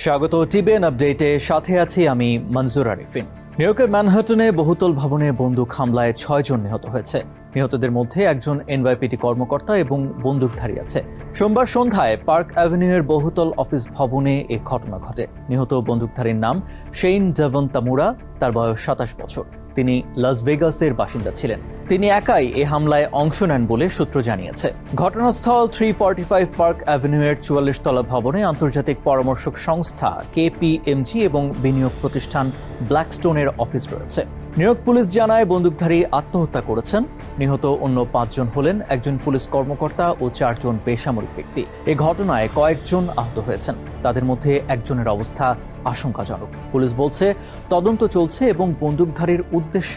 স্বাগত টিবিএন আপডেটে, সাথে আছি আমি মনজুর আরিফিন। নিউ ইয়র্কের ম্যানহাটনে বহুতল ভবনে বন্দুক হামলায় 6 জন নিহত হয়েছে। নিহতদের মধ্যে একজন এনওয়াইপিটি কর্মকর্তা এবং বন্দুকধারী আছে। সোমবার সন্ধ্যায় পার্ক অ্যাভিনিউয়ের বহুতল অফিস ভবনে এ ঘটনা ঘটে। নিহত বন্দুকধারীর নাম শেইন ডেভন তামুরা, তার বয়স 27 বছর। তিনি লাস ভেগাসের বাসিন্দা ছিলেন। তিনি একাই এ হামলায় অংশ নেন বলে সূত্র জানিয়েছে। ঘটনাস্থল 345 পার্ক অ্যাভিনিউয়ের 44 তলা ভবনে আন্তর্জাতিক পরামর্শক সংস্থা কেপিএমজি এবং বিনিয়োগ প্রতিষ্ঠান ব্ল্যাকস্টোনের অফিস রয়েছে। নিউ ইয়র্ক পুলিশ জানায় বন্দুকধারী আত্মহত্যা করেছেন। নিহত অন্য 5 জন হলেন একজন পুলিশ কর্মকর্তা ও 4 জন বেসামরিক ব্যক্তি। এ ঘটনায় কয়েকজন আহত হয়েছেন, তাদের মধ্যে একজনের অবস্থা আশঙ্কাজনক। পুলিশ বলছে তদন্ত চলছে এবং বন্দুকধারীর উদ্দেশ্য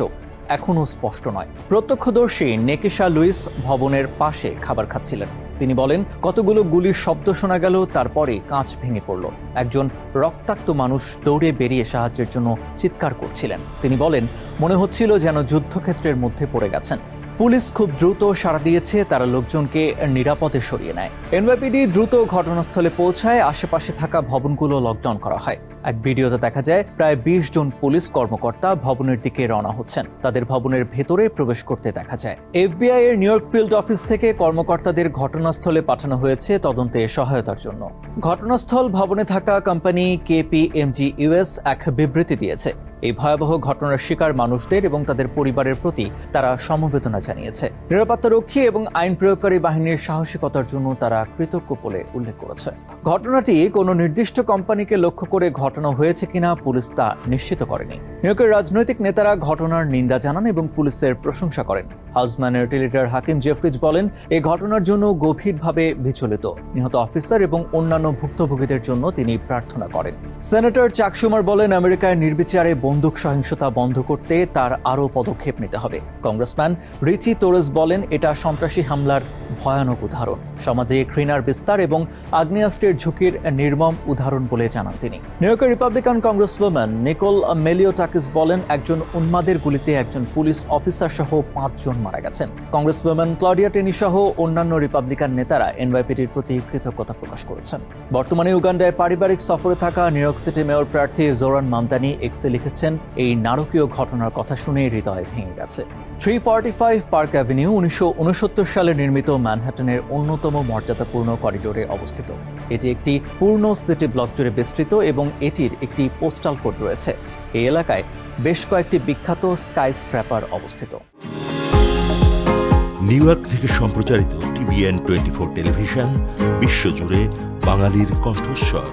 এখনও স্পষ্ট নয়। প্রত্যক্ষদর্শী নেকিশা লুইস ভবনের পাশে খাবার খাচ্ছিলেন। তিনি বলেন, কতগুলো গুলির শব্দ শোনা গেল, তারপরে কাঁচ ভেঙে পড়ল। একজন রক্তাক্ত মানুষ দৌড়ে বেরিয়ে সাহায্যের জন্য চিৎকার করছিলেন। তিনি বলেন, মনে হচ্ছিল যেন যুদ্ধক্ষেত্রের মধ্যে পড়ে গেছেন। পুলিশ খুব দ্রুত সাড়া দিয়েছে, তারা লোকজনকে নিরাপদে সরিয়ে নেয়। এনওয়াইপিডি দ্রুত ঘটনাস্থলে পৌঁছায়। আশেপাশে থাকা ভবনগুলো লকডাউন করা হয়। এক ভিডিওতে দেখা যায় প্রায় 20 জন পুলিশ কর্মকর্তা ভবনের দিকে রওনা হচ্ছেন। তাদের ভবনের ভেতরে প্রবেশ করতে দেখা যায়। এফবিআই এর নিউ ইয়র্ক ফিল্ড অফিস থেকে কর্মকর্তাদের ঘটনাস্থলে পাঠানো হয়েছে তদন্তে সহায়তার জন্য। ঘটনাস্থল ভবনে থাকা কোম্পানি কেপিএমজি ইউএস এক বিবৃতি দিয়েছে। এই ভয়াবহ ঘটনার শিকার মানুষদের এবং তাদের পরিবারের প্রতি তারা সমবেদনা জানিয়েছে। নিরাপত্তারক্ষী এবং আইন প্রয়োগকারী বাহিনীর সাহসিকতার জন্য তারা কৃতজ্ঞ বলে উল্লেখ করেছে। ঘটনাটি কোনো নির্দিষ্ট কোম্পানিকে লক্ষ্য করে ঘটনা হয়েছে কিনা পুলিশ তা নিশ্চিত করেনি। নিউ ইয়র্কের রাজনৈতিক নেতারা ঘটনার নিন্দা জানান এবং পুলিশের প্রশংসা করেন। হাউস মাইনরিটি লিডার হাকিম জেফ্রিজ বলেন, এই ঘটনার জন্য গভীরভাবে বিচলিত। নিহত অফিসার এবং অন্যান্য ভুক্তভোগীদের জন্য তিনি প্রার্থনা করেন। সেনেটর চাক শুমার বলেন, আমেরিকায় নির্বিচারে বন্দুক সহিংসতা বন্ধ করতে তার আরও পদক্ষেপ নিতে হবে। কংগ্রেসম্যান রিচি তোরেস বলেন, এটা সন্ত্রাসী হামলার ভয়ানক উদাহরণ, সমাজে ঘৃণার বিস্তার এবং আগ্নেয়াস্ত্রের ঝুঁকির নির্মম উদাহরণ বলে জানান তিনি। নিউ ইয়র্কের রিপাবলিকান কংগ্রেসওম্যান নিকোল মেলিওটাকিস বলেন, একজন উন্মাদের গুলিতে একজন পুলিশ অফিসার সহ 5 জন মারা গেছেন। কংগ্রেসওম্যান ক্লডিয়া টেনি সহ অন্যান্য রিপাবলিকান নেতারা এনওয়াইপিডির প্রতি কৃতজ্ঞতা প্রকাশ করেছেন। বর্তমানে উগান্ডায় পারিবারিক সফরে থাকা নিউ ইয়র্ক সিটি মেয়র প্রার্থী জোরান মামদানি এক্সে লিখেছেন, এই নারকীয় ঘটনার কথা শুনে হৃদয় ভেঙে গেছে। 345 পার্ক অ্যাভিনিউ 1969 সালে নির্মিত ম্যানহাটনের অন্যতম মর্যাদাপূর্ণ করিডোরে অবস্থিত। এটি একটি পূর্ণ সিটি ব্লক জুড়ে বিস্তৃত এবং এটির একটি পোস্টাল কোড রয়েছে। এই এলাকায় বেশ কয়েকটি বিখ্যাত স্কাইস্ক্র্যাপার অবস্থিত। নিউ ইয়র্ক থেকে সম্প্রচারিত টিবিএন 24 টেলিভিশন বিশ্বজুড়ে বাঙালির কণ্ঠস্বর।